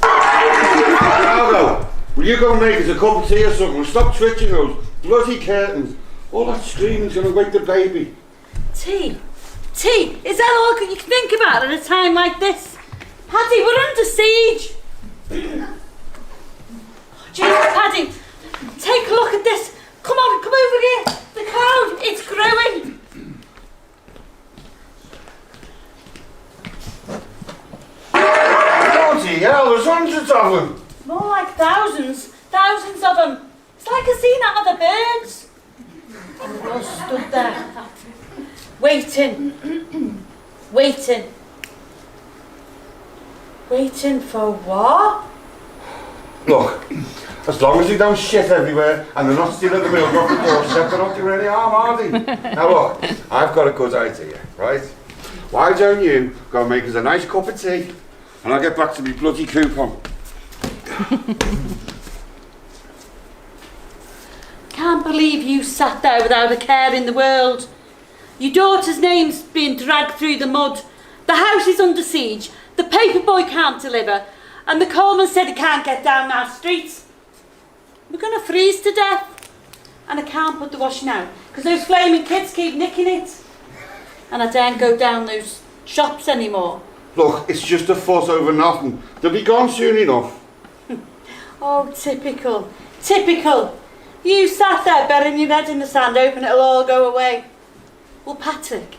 Aldo, will you go and make us a cup of tea or something? Stop twitching those bloody curtains. All that screaming's gonna wake the baby. Tea? Tea? Is that all you can think about at a time like this? Paddy, we're under siege. Jesus, Paddy, take a look at this. Come on, come over here. The crowd, it's growing. Bloody hell, there's hundreds of them. More like thousands. Thousands of them. It's like I've seen out of the birds. And we all stood there. Waiting. Waiting. Waiting for what? Look, as long as they don't shit everywhere and they're not stealing the milk off the doorstep, they're not doing any harm, are they? Now look, I've got a good idea, right? Why don't you go and make us a nice cup of tea and I'll get back to my bloody coupon. Can't believe you sat there without a care in the world. Your daughter's name's being dragged through the mud. The house is under siege. The paperboy can't deliver. And the coalman said he can't get down our streets. We're going to freeze to death. And I can't put the washing out because those flaming kids keep nicking it. And I daren't go down those shops anymore. Look, it's just a fuss over nothing. They'll be gone soon enough. Oh, typical. Typical. You sat there burying your head in the sand hoping it'll all go away. Well, Patrick,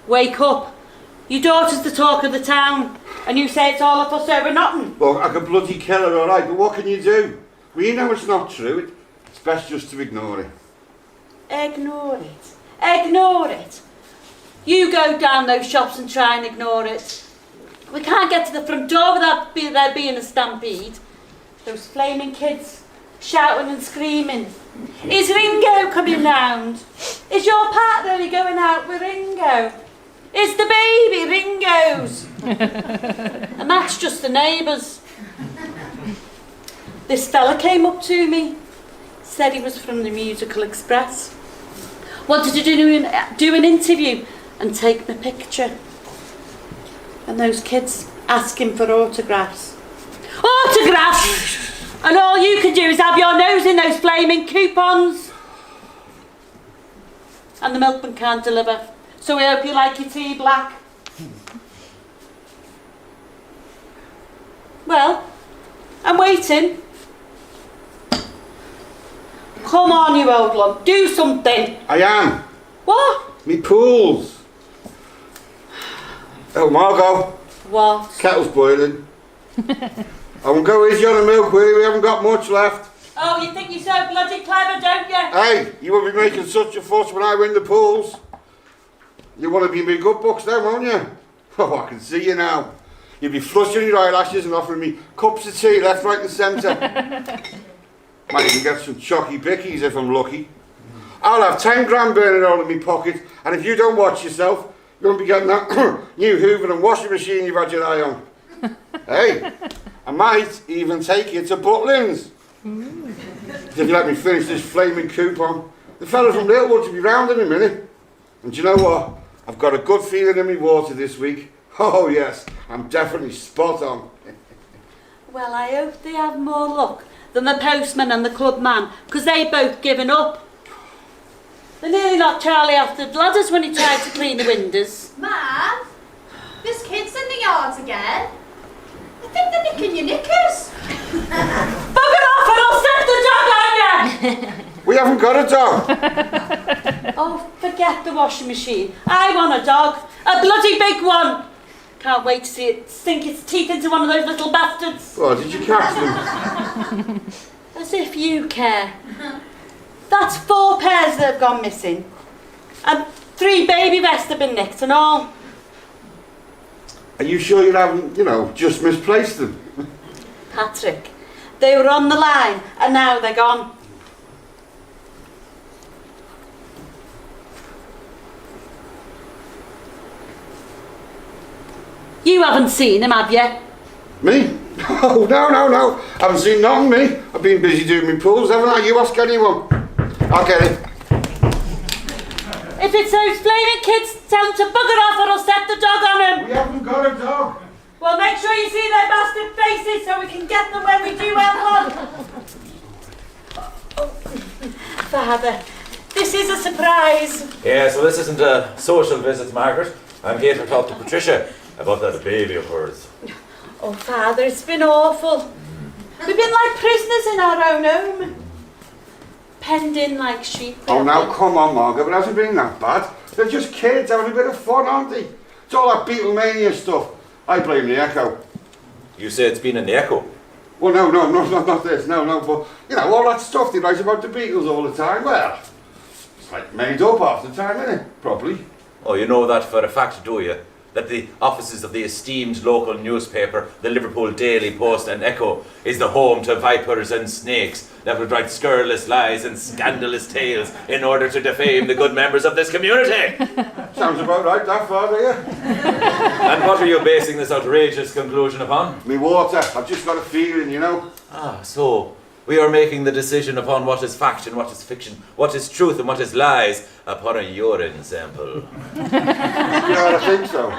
wake up. Your daughter's the talk of the town, and you say it's all a fuss over nothing. Look, I can bloody kill her, all right, but what can you do? We know it's not true. It's best just to ignore it. Ignore it. Ignore it. You go down those shops and try and ignore it. We can't get to the front door without there being a stampede. Those flaming kids shouting and screaming. Is Ringo coming round? Is your partner going out with Ringo? Is the baby Ringo's? And that's just the neighbours. This fella came up to me, said he was from the Musical Express. Wanted to do an interview and take the picture. And those kids asking for autographs. Autographs! And all you can do is have your nose in those flaming coupons. And the milkman can't deliver. So we hope you like your tea black. Well, I'm waiting. Come on, you old lump, do something. I am. What? Me pools. Oh, Margot. What? Kettle's boiling. I won't go easy on the milk, will you? We haven't got much left. Oh, you think you're so bloody clever, don't you? Hey, you won't be making such a fuss when I win the pools. You want to be in my good books then, won't you? Oh, I can see you now. You'll be flushing your eyelashes and offering me cups of tea left, right and centre. Might even get some chocky bickies if I'm lucky. I'll have 10 grand burning all in my pocket, and if you don't watch yourself, you won't be getting that new Hoover and washing machine you've had your eye on. Hey, I might even take you to Butlins. If you let me finish this flaming coupon. The fella from Liverpool will be round in a minute. And do you know what? I've got a good feeling in my water this week. Oh yes, I'm definitely spot on. Well, I hope they have more luck than the postman and the club man, because they both given up. They nearly knocked Charlie off the ladders when he tried to clean the windows. Mum, there's kids in the yard again. I think they're nicking your knickers. Bugger off and I'll set the dog on you! We haven't got a dog. Oh, forget the washing machine. I want a dog. A bloody big one. Can't wait to see it sink its teeth into one of those little bastards. Oh, did you catch them? As if you care. That's 4 pairs that have gone missing. And 3 baby vests have been nicked and all. Are you sure you haven't, just misplaced them? Patrick, they were on the line and now they're gone. You haven't seen him, have you? Me? Oh, no. I haven't seen none, me. I've been busy doing my pools, haven't I? You ask anyone. I'll get it. If it's those flaming kids, Tell him to bugger off or I'll set the dog on him. We haven't got a dog. Well, make sure you see their bastard faces so we can get them when we do have one. Father, this is a surprise. Yes, well, this isn't a social visit, Margaret. I'm here to talk to Patricia about that baby of hers. Oh, Father, it's been awful. We've been like prisoners in our own home. Penned in like sheep. Oh, now come on, Margaret, it hasn't been that bad. They're just kids having a bit of fun, aren't they? It's all that Beatlemania stuff. I blame the Echo. You say it's been in the Echo? Well, no, not this, no, but, you know, all that stuff they write about the Beatles all the time, well, it's like made up half the time, isn't it? Probably. Oh, you know that for a fact, do you? That the offices of the esteemed local newspaper, the Liverpool Daily Post and Echo, is the home to vipers and snakes that would write scurrilous lies and scandalous tales in order to defame the good members of this community. Sounds about right, that Father, yeah. And what are you basing this outrageous conclusion upon? Me water, I've just got a feeling, you know. Ah, so we are making the decision upon what is fact and what is fiction, what is truth and what is lies, upon a urine sample. Yeah, I think so.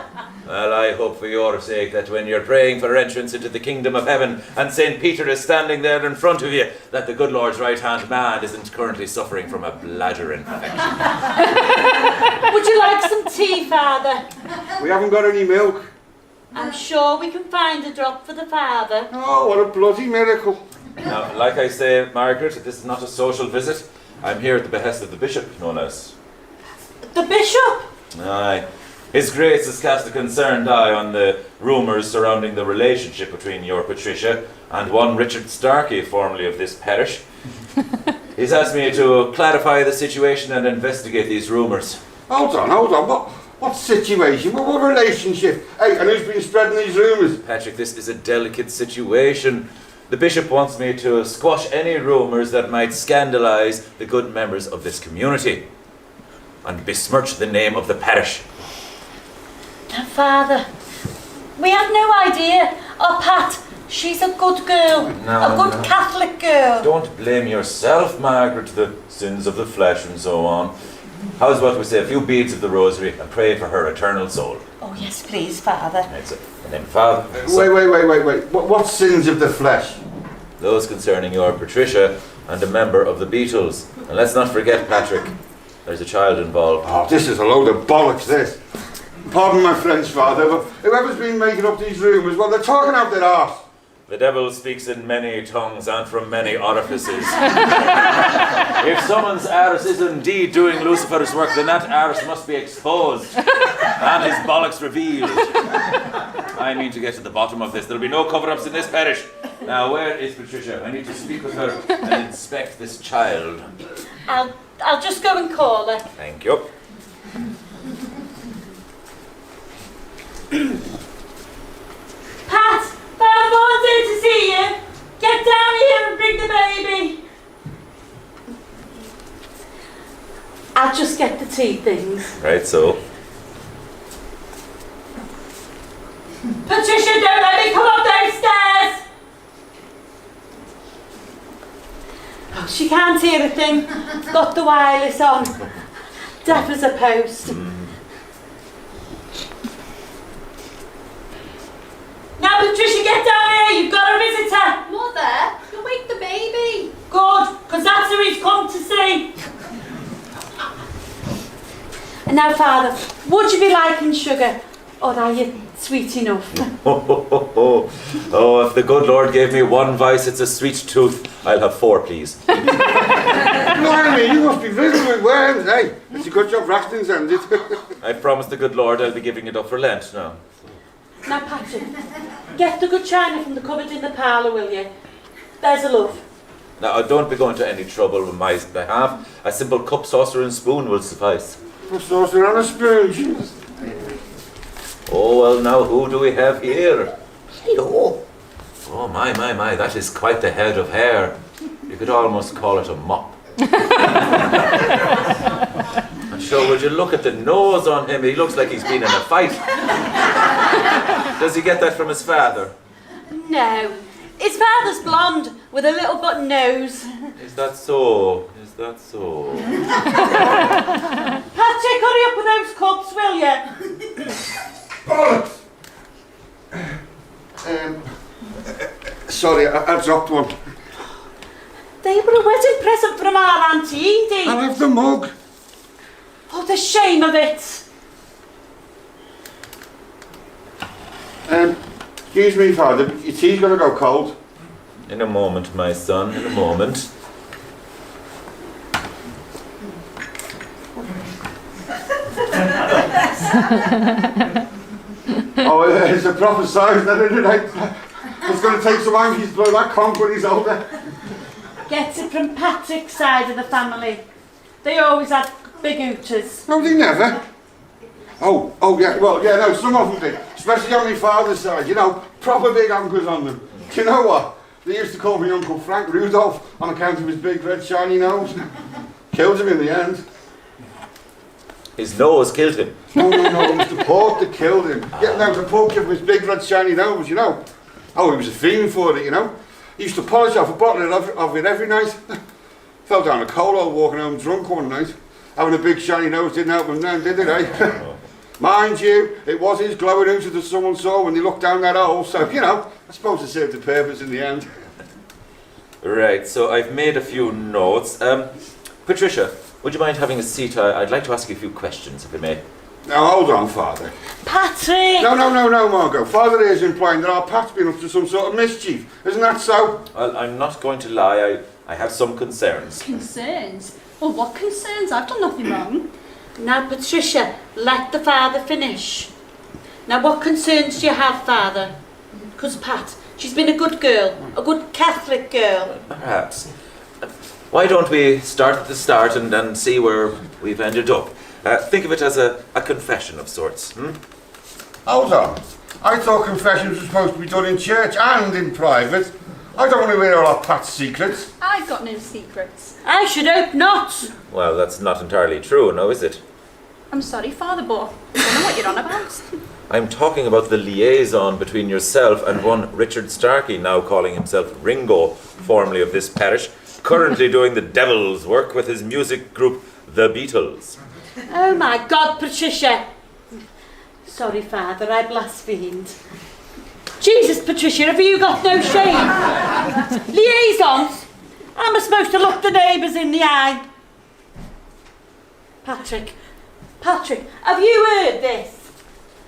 Well, I hope for your sake that when you're praying for entrance into the kingdom of heaven and St. Peter is standing there in front of you, that the good Lord's right-hand man isn't currently suffering from a bladder infection. Would you like some tea, Father? We haven't got any milk. I'm sure we can find a drop for the father. Oh, what a bloody miracle. Now, like I say, Margaret, this is not a social visit. I'm here at the behest of the bishop, known as... The bishop? Aye. His Grace has cast a concerned eye on the rumours surrounding the relationship between your Patricia and one Richard Starkey, formerly of this parish. He's asked me to clarify the situation and investigate these rumours. Hold on. What situation? What relationship? Hey, and who's been spreading these rumours? Patrick, this is a delicate situation. The bishop wants me to squash any rumours that might scandalise the good members of this community and besmirch the name of the parish. Father, we had no idea. Oh, Pat, she's a good girl. A good Catholic girl. Don't blame yourself, Margaret, the sins of the flesh and so on. How's what we say, a few beads of the rosary and pray for her eternal soul. Oh, yes, please, Father. That's it. And then, Father... Wait. What sins of the flesh? Those concerning your Patricia and a member of the Beatles. And let's not forget, Patrick, there's a child involved. Oh, this is a load of bollocks, this. Pardon my French, Father, but whoever's been making up these rumours, well, they're talking out their arse. The devil speaks in many tongues and from many orifices. If someone's arse is indeed doing Lucifer's work, then that arse must be exposed and his bollocks revealed. I mean to get to the bottom of this. There'll be no cover-ups in this parish. Now, where is Patricia? I need to speak with her and inspect this child. I'll just go and call her. Thank you. Pat, Father wanted to see you. Get down here and bring the baby. I'll just get the tea things. Right, so. Patricia, don't let me come up those stairs. Oh, she can't hear a thing. Got the wireless on. Deaf as a post. Now, Patricia, get down here. You've got a visitor. Mother, you'll wake the baby. Good, because that's who he's come to see. And now, Father, would you be liking sugar? Or are you sweet enough? Oh, if the good Lord gave me one vice, it's a sweet tooth. I'll have 4, please. Blimey, you must be visiting with worms, eh? It's a good job Raston's ended. I promised the good Lord I'll be giving it up for Lent now. Now, Patrick, get the good china from the cupboard in the parlour, will you? There's a love. Now, don't be going to any trouble with my behalf. A simple cup, saucer and spoon will suffice. A saucer and a spoon, Jesus. Oh, well, now, who do we have here? Hello. Oh, my, that is quite the head of hair. You could almost call it a mop. And sure, would you look at the nose on him? He looks like he's been in a fight. Does he get that from his father? No. His father's blonde with a little button nose. Is that so? Is that so? Patrick, hurry up with those cups, will you? Bollocks! Sorry, I dropped one. They were a wedding present from our Auntie Edie. I'll have the mug. Oh, the shame of it. Excuse me, Father, but your tea's going to go cold. In a moment, my son, in a moment. Oh, it's a proper size, isn't it? It's going to take some hankies to blow that conch when he's older. Gets it from Patrick's side of the family. They always had big hooters. No, they never. Oh, yeah, well, yeah, no, some of them did. Especially on my father's side, you know, proper big anchors on them. Do you know what? They used to call me Uncle Frank Rudolph on account of his big red shiny nose. Killed him in the end. His nose killed him. No, it was the pork that killed him. Yeah, no, the pork gave him his big red shiny nose, you know. Oh, he was a fiend for it, you know. He used to polish off a bottle of it every night. Fell down a coal hole walking home drunk one night. Having a big shiny nose didn't help him then, did it, eh? Mind you, it was his glowing hooter that someone saw when they looked down that hole, so, you know, I suppose it served the purpose in the end. Right, so I've made a few notes. Patricia, would you mind having a seat? I'd like to ask you a few questions, if I may. Now, hold on, Father. Patrick! No, Margot. Father is implying that our Pat's been up to some sort of mischief. Isn't that so? Well, I'm not going to lie. I have some concerns. Concerns? Well, what concerns? I've done nothing wrong. Now, Patricia, let the father finish. Now, what concerns do you have, Father? Because Pat, she's been a good girl, a good Catholic girl. Perhaps. Why don't we start at the start and see where we've ended up? Think of it as a confession of sorts. Hold on. I thought confessions were supposed to be done in church and in private. I don't want to hear all our Pat's secrets. I've got no secrets. I should hope not. Well, that's not entirely true, no, is it? I'm sorry, Father, but I don't know what you're on about. I'm talking about the liaison between yourself and one Richard Starkey, now calling himself Ringo, formerly of this parish, currently doing the devil's work with his music group, The Beatles. Oh my God, Patricia. Sorry, Father, I blasphemed. Jesus, Patricia, have you got no shame? Liaisons? Am I supposed to look the neighbours in the eye? Patrick, have you heard this?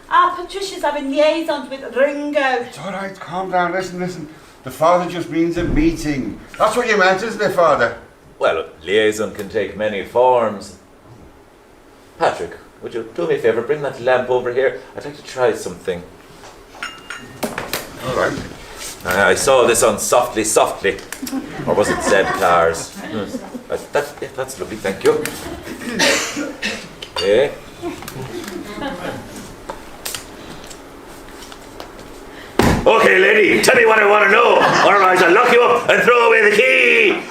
Our Patricia's having liaisons with Ringo. It's all right, calm down. Listen. The Father just means a meeting. That's what you meant, isn't it, Father? Well, liaison can take many forms. Patrick, would you do me a favour? Bring that lamp over here. I'd like to try something. All right. I saw this on Softly. Or was it Zed Cars? That's lovely, thank you. Okay. Okay, lady, tell me what I want to know. Otherwise I'll lock you up and throw away the key.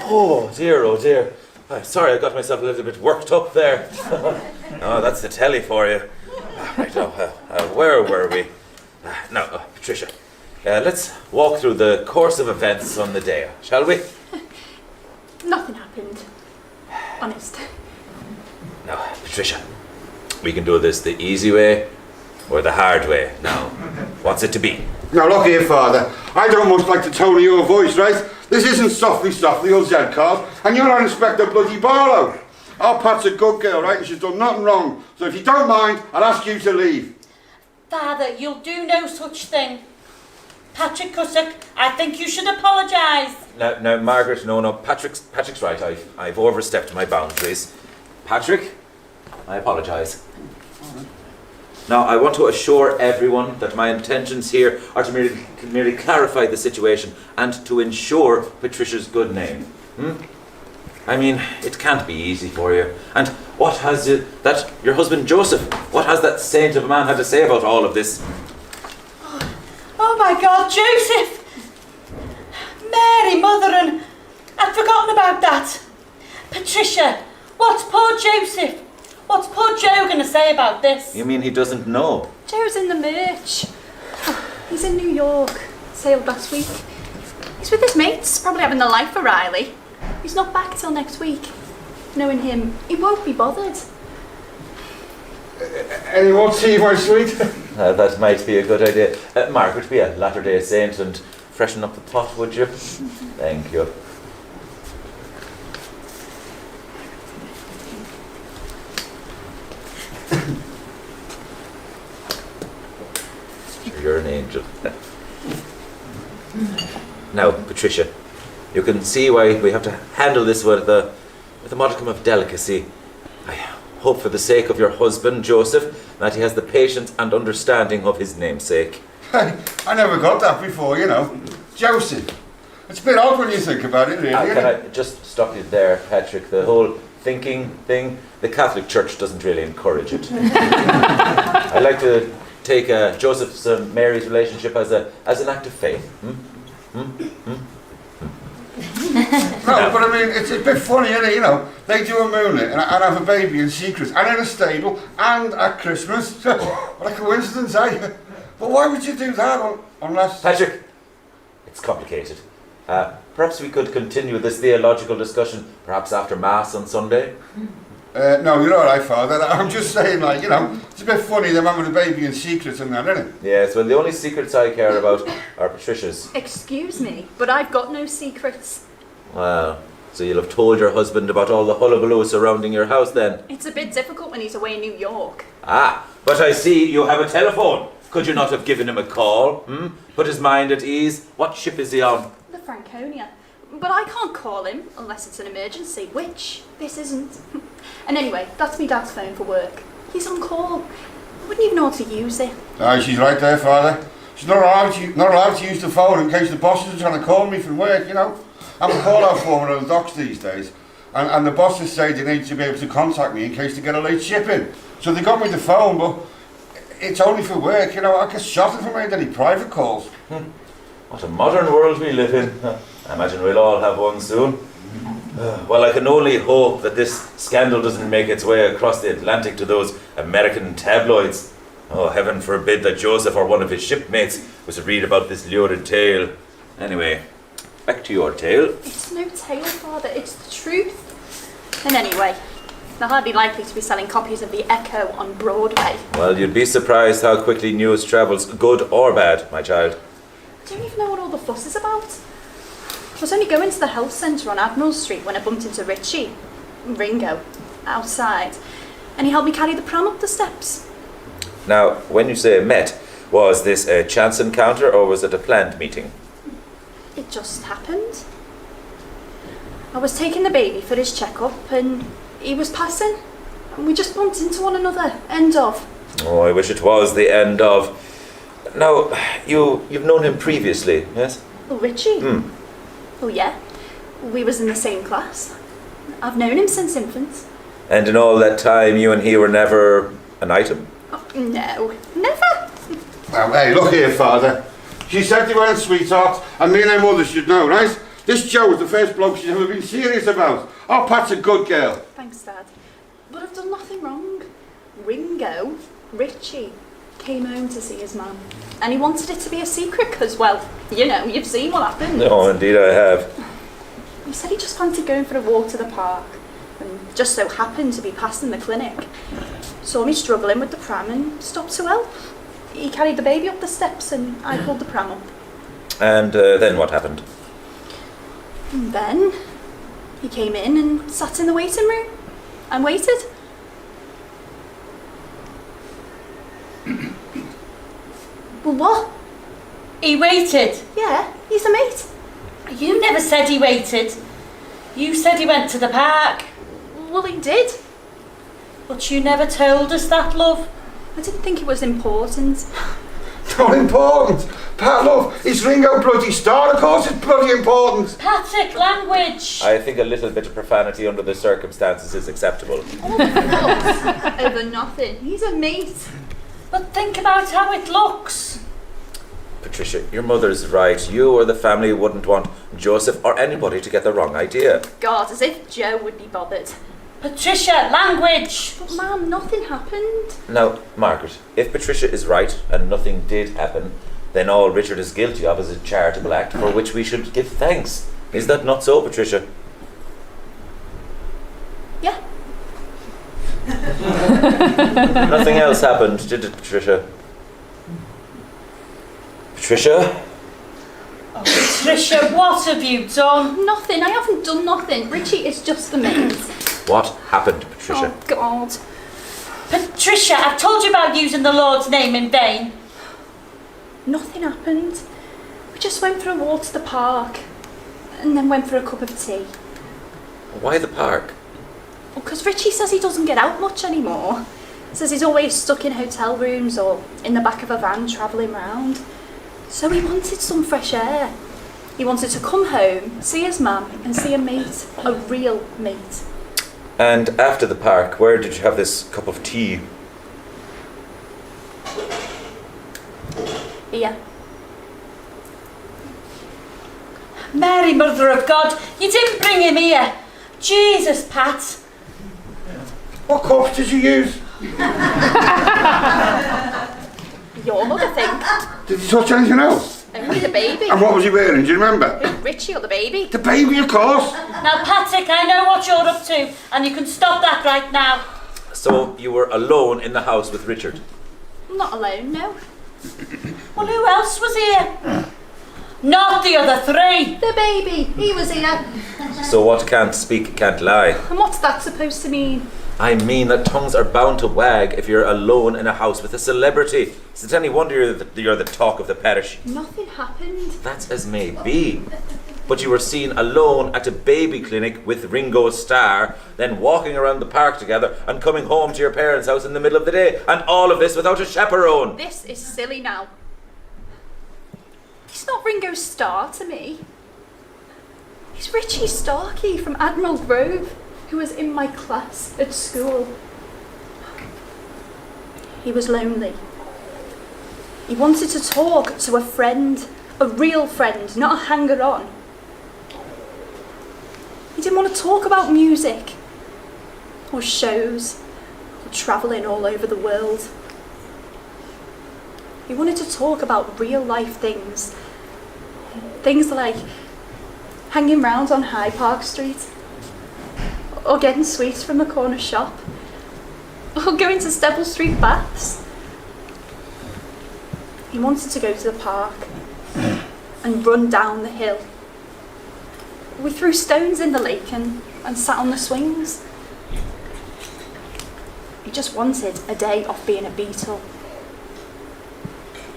Oh dear. I'm sorry, I got myself a little bit worked up there. Oh, that's the telly for you. Right, now, where were we? Now, Patricia, let's walk through the course of events on the day, shall we? Nothing happened. Honest. Now, Patricia, we can do this the easy way or the hard way. Now, what's it to be? Now, look here, Father. I don't much like the tone of your voice, right? This isn't Softly or Zed Cars, and you're not Inspector Bloody Barlow. Our Pat's a good girl, right? And she's done nothing wrong. So if you don't mind, I'll ask you to leave. Father, you'll do no such thing. Patrick Cussack, I think you should apologise. Now, Margaret, no. Patrick's right. I've overstepped my boundaries. Patrick, I apologise. Now, I want to assure everyone that my intentions here are to merely clarify the situation and to ensure Patricia's good name. I mean, it can't be easy for you. And what has your husband Joseph, what has that saint of a man had to say about all of this? Oh my God, Joseph! Mary, mother, and I'd forgotten about that. Patricia, what's poor Joseph? What's poor Joe going to say about this? You mean he doesn't know? Joe's in the merch. He's in New York. Sailed last week. He's with his mates, probably having the life of Riley. He's not back till next week. Knowing him, he won't be bothered. Any more tea, my sweet? That might be a good idea. Margaret, be a Latter-day Saint and freshen up the pot, would you? Thank you. You're an angel. Now, Patricia, you can see why we have to handle this with a modicum of delicacy. I hope for the sake of your husband, Joseph, that he has the patience and understanding of his namesake. Hey, I never got that before, you know. Joseph. It's a bit odd when you think about it, really. Can I just stop you there, Patrick? The whole thinking thing, the Catholic Church doesn't really encourage it. I like to take Joseph's and Mary's relationship as an act of faith. No, but I mean, it's a bit funny, isn't it? You know, they do a moonlit and have a baby in secret and in a stable and at Christmas. What a coincidence, eh? But why would you do that unless... Patrick, it's complicated. Perhaps we could continue this theological discussion perhaps after Mass on Sunday? No, you're all right, Father. I'm just saying, like, you know, it's a bit funny them having a baby in secret and that, isn't it? Yes, well, the only secrets I care about are Patricia's. Excuse me, but I've got no secrets. Well, so you'll have told your husband about all the hullabaloo surrounding your house then? It's a bit difficult when he's away in New York. Ah, but I see you have a telephone. Could you not have given him a call? Put his mind at ease? What ship is he on? The Franconia. But I can't call him unless it's an emergency, which this isn't. And anyway, that's my dad's phone for work. He's on call. I wouldn't even know how to use it. Aye, she's right there, Father. She's not allowed to use the phone in case the bosses are trying to call me from work, you know. I'm a call-out foreman on the docks these days, and the bosses say they need to be able to contact me in case they get a late shipping. So they got me the phone, but it's only for work, you know. I get shot if I made any private calls. What a modern world we live in. I imagine we'll all have one soon. Well, I can only hope that this scandal doesn't make its way across the Atlantic to those American tabloids. Oh, heaven forbid that Joseph or one of his shipmates was to read about this lurid tale. Anyway, back to your tale. It's no tale, Father, it's the truth. And anyway, they're hardly likely to be selling copies of The Echo on Broadway. Well, you'd be surprised how quickly news travels, good or bad, my child. I don't even know what all the fuss is about. I was only going to the health centre on Admiral Street when I bumped into Ringo, outside, and he helped me carry the pram up the steps. Now, when you say met, was this a chance encounter or was it a planned meeting? It just happened. I was taking the baby for his checkup and he was passing, and we just bumped into one another. End of. Oh, I wish it was the end of. Now, you've known him previously, yes? Oh, Richie? Oh, yeah. We was in the same class. I've known him since infants. And in all that time, you and he were never an item? Oh, no, never. Now, hey, look here, Father. She said they weren't sweethearts, and me and her mother should know, right? This Joe was the first bloke she's ever been serious about. Oh, Pat's a good girl. Thanks, Dad. But I've done nothing wrong. Richie, came home to see his mum. And he wanted it to be a secret because, well, you know, you've seen what happened. No, indeed I have. He said he just fancied going for a walk to the park and just so happened to be passing the clinic. Saw me struggling with the pram and stopped to help. He carried the baby up the steps and I pulled the pram up. And then what happened? And then he came in and sat in the waiting room and waited. Well, what? He waited. Yeah, he's a mate. You never said he waited. You said he went to the park. Well, he did. But you never told us that, love. I didn't think it was important. Not important. Pat, love, it's Ringo bloody Star. Of course it's bloody important. Patrick, language. I think a little bit of profanity under the circumstances is acceptable. All the fuss over nothing. He's a mate. But think about how it looks. Patricia, your mother's right. You or the family wouldn't want Joseph or anybody to get the wrong idea. God, as if Joe would be bothered. Patricia, language. But Mum, nothing happened. Now, Margaret, if Patricia is right and nothing did happen, then all Richard is guilty of is a charitable act for which we should give thanks. Is that not so, Patricia? Yeah. Nothing else happened, did it, Patricia? Patricia? Oh, Patricia, what have you done? Nothing, I haven't done nothing. Richie is just the maid. What happened, Patricia? Oh, God. Patricia, I've told you about using the Lord's name in vain. Nothing happened. We just went for a walk to the park and then went for a cup of tea. Why the park? Because Richie says he doesn't get out much anymore. Says he's always stuck in hotel rooms or in the back of a van travelling round. So he wanted some fresh air. He wanted to come home, see his mum and see a mate, a real mate. And after the park, where did you have this cup of tea? Here. Mary, Mother of God, you didn't bring him here. Jesus, Pat. What cups did you use? Your mother think. Did you touch anything else? Only the baby. And what was he wearing, do you remember? Who, Richie or the baby? The baby, of course. Now, Patrick, I know what you're up to, and you can stop that right now. So you were alone in the house with Richard? Not alone, no. Well, who else was here? Not the other three. The baby, he was here. So what can't speak can't lie? And what's that supposed to mean? I mean that tongues are bound to wag if you're alone in a house with a celebrity. Is it any wonder you're the talk of the parish? Nothing happened. That's as may be. But you were seen alone at a baby clinic with Ringo Starr, then walking around the park together and coming home to your parents' house in the middle of the day. And all of this without a chaperone. This is silly now. He's not Ringo Starr to me. He's Richie Starkey from Admiral Grove, who was in my class at school. He was lonely. He wanted to talk to a friend, a real friend, not a hanger-on. He didn't want to talk about music, or shows, or travelling all over the world. He wanted to talk about real life things. Things like hanging round on Hyde Park Street, or getting sweets from the corner shop, or going to Stebble Street baths. He wanted to go to the park and run down the hill. We threw stones in the lake and sat on the swings. He just wanted a day off being a Beatle.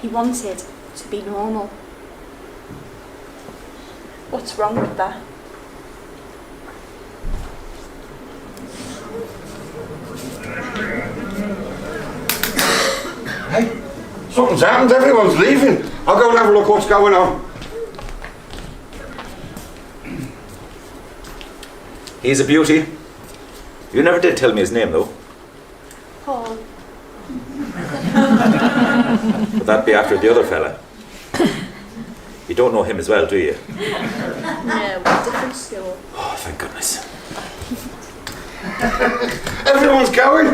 He wanted to be normal. What's wrong with that? Hey, something's happened, everyone's leaving. I'll go and have a look what's going on. He's a beauty. You never did tell me his name though. Paul. Would that be after the other fella? You don't know him as well, do you? No, we're different school. Oh, thank goodness. Everyone's going.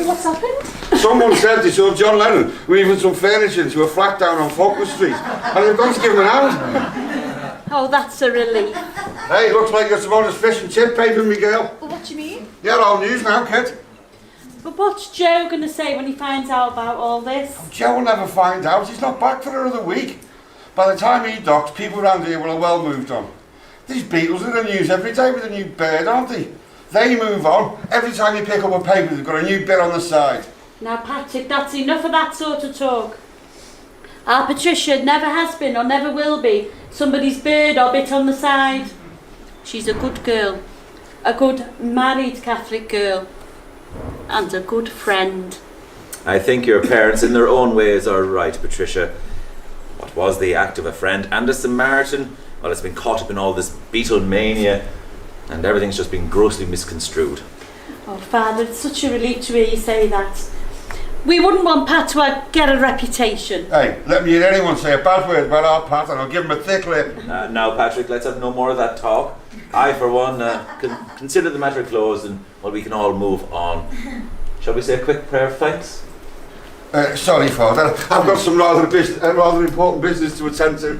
What's happened? Someone said they saw John Lennon moving some furniture into a flat down on Falkland Street, and they've gone to give him an hand. Oh, that's a relief. Hey, looks like you're some honest fish and chip paper, Miguel. Well, what do you mean? You're old news now, kid. But what's Joe going to say when he finds out about all this? Joe will never find out. He's not back for another week. By the time he docks, people around here will have well moved on. These Beatles are in the news every day with a new bird, aren't they? They move on. Every time you pick up a paper, they've got a new bit on the side. Now, Patrick, that's enough of that sort of talk. Our Patricia never has been or never will be somebody's bird or bit on the side. She's a good girl, a good married Catholic girl, and a good friend. I think your parents in their own ways are right, Patricia. What was the act of a friend and a Samaritan? Well, it's been caught up in all this Beatlemania, and everything's just been grossly misconstrued. Oh, Father, it's such a relief to hear you say that. We wouldn't want Pat to get a reputation. Hey, let me hear anyone say a bad word about our Pat and I'll give him a thick lip. Now, Patrick, let's have no more of that talk. I, for one, consider the matter closed, and well, we can all move on. Shall we say a quick prayer of thanks? Sorry, Father. I've got some rather important business to attend to.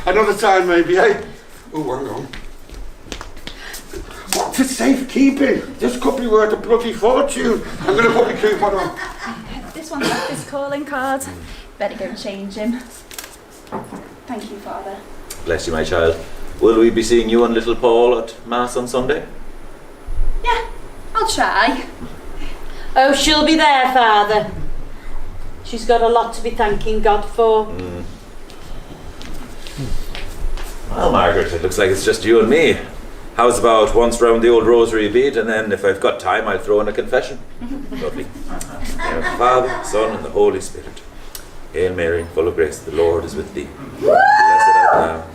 Another time, maybe, eh? Oh, hang on. For safekeeping. This could be worth a bloody fortune. I'm going to put my coupon on. This one's off his calling card. Better go change him. Thank you, Father. Bless you, my child. Will we be seeing you and little Paul at Mass on Sunday? Yeah, I'll try. Oh, she'll be there, Father. She's got a lot to be thanking God for. Well, Margaret, it looks like it's just you and me. How's about once round the old rosary bead, and then if I've got time, I'll throw in a confession. Lovely. In the name of the Father, Son, and the Holy Spirit. Hail Mary, full of grace, the Lord is with thee. Blessed art thou.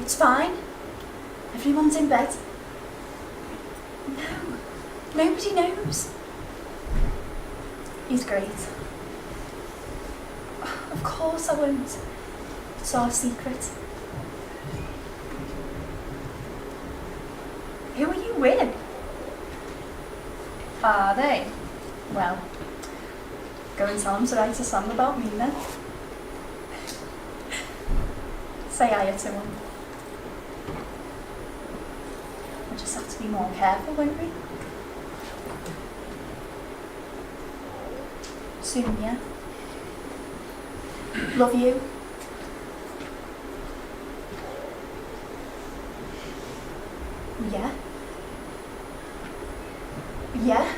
It's fine. Everyone's in bed. No, nobody knows. He's great. Of course I won't. It's our secret. Who are you with? Are they? Well, go and tell them to write a song about me then. Say hiya to him. We'll just have to be more careful, won't we? Soon, yeah? Love you. Yeah? Yeah?